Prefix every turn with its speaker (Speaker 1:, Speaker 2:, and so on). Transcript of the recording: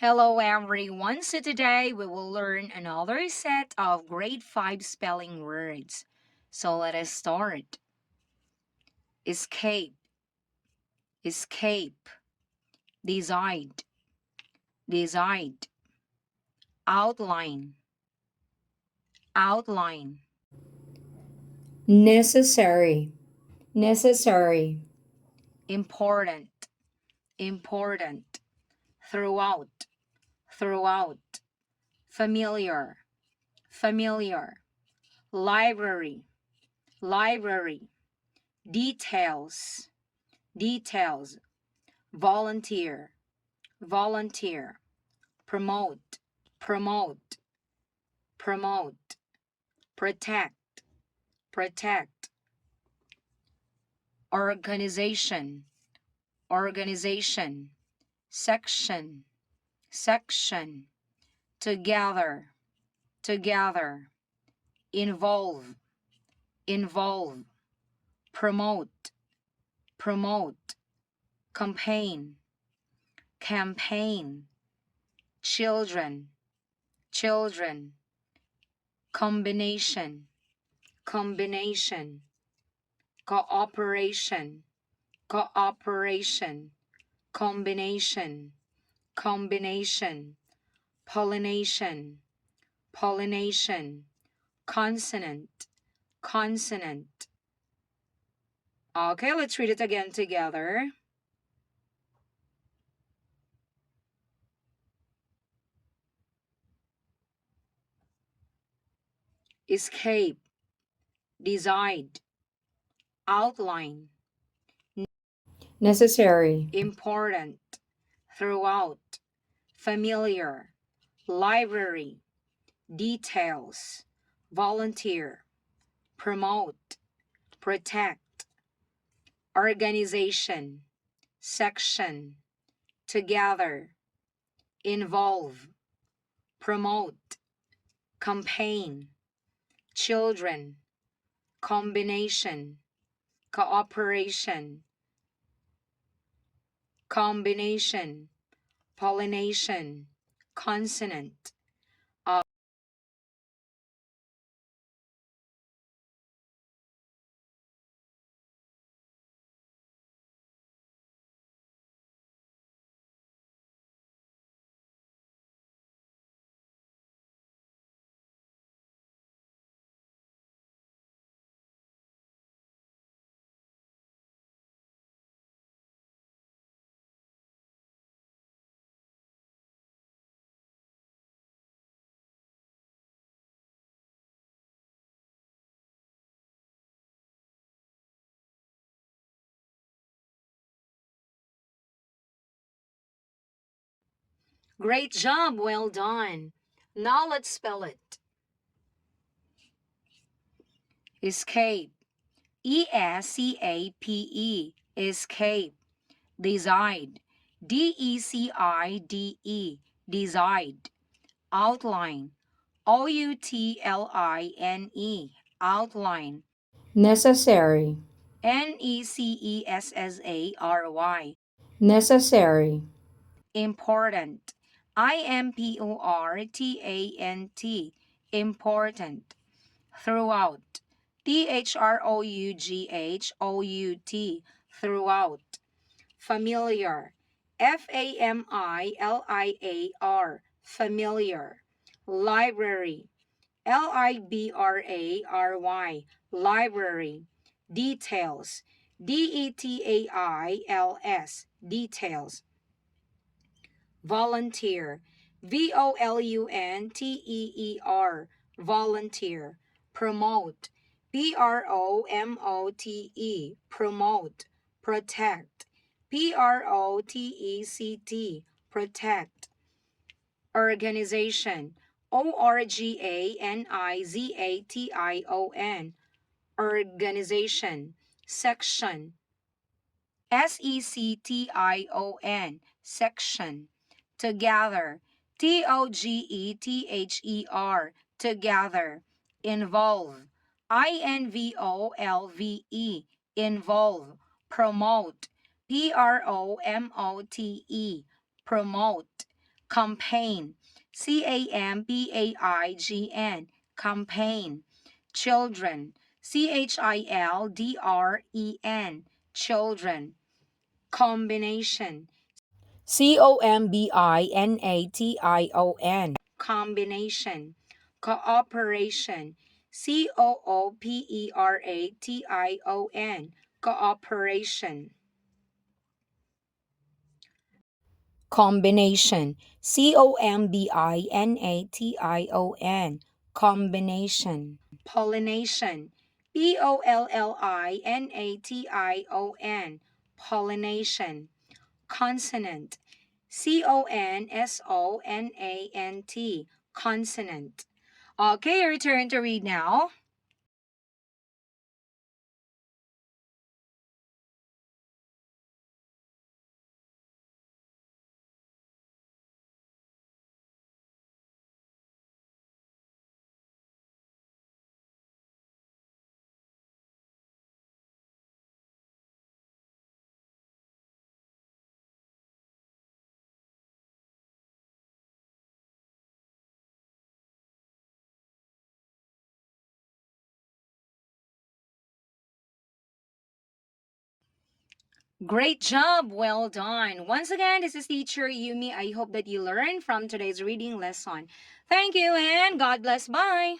Speaker 1: Hello everyone. So today we will learn another set of grade 5 spelling words. So let us start. Escape, escape, decide, decide, outline, outline,
Speaker 2: Necessary, necessary,
Speaker 1: important, important, throughout, throughout, familiar, familiar, library, library, details, details, volunteer, volunteer, promote, promote, promote, protect, protect, organization, organization, section, section, together, together, involve, involve, promote, promote, campaign, campaign, children, children, combination, combination, cooperation, cooperation, combination, combination, pollination, pollination, consonant, consonant. Okay, let's read it again together. Escape, decide, outline,
Speaker 2: necessary,
Speaker 1: important, throughout, familiar, library, details, volunteer, promote, protect, organization, section, together, involve, promote, campaign, children, combination, cooperation, combination, pollination, consonant. Great job, well done. Now let's spell it. Escape, escape, escape. Decide, decide, decide. Outline, outline, outline.
Speaker 2: necessary,
Speaker 1: necessary,
Speaker 2: necessary,
Speaker 1: important. important, important. Throughout, throughout, throughout. Familiar, familiar, familiar. Library, library, library. Details, details, details. Volunteer, volunteer, volunteer. Promote, promote, promote. Protect, protect, protect. Organization, organization, organization. Section, section, section. Together, together, together. Involve, involve, involve. Promote, promote, promote. Campaign. Campaign. Campaign. Children. Children. Children. Combination.
Speaker 2: combination.
Speaker 1: Combination. Cooperation. Cooperation. Cooperation.
Speaker 2: Combination. combination. Combination.
Speaker 1: Pollination. Pollination. Pollination. Consonant. Consonant. Consonant. Okay, your turn to read now. Great job. Well done. Once again, this is teacher Yumi. I hope that you learned from today's reading lesson. Thank you and God bless. Bye.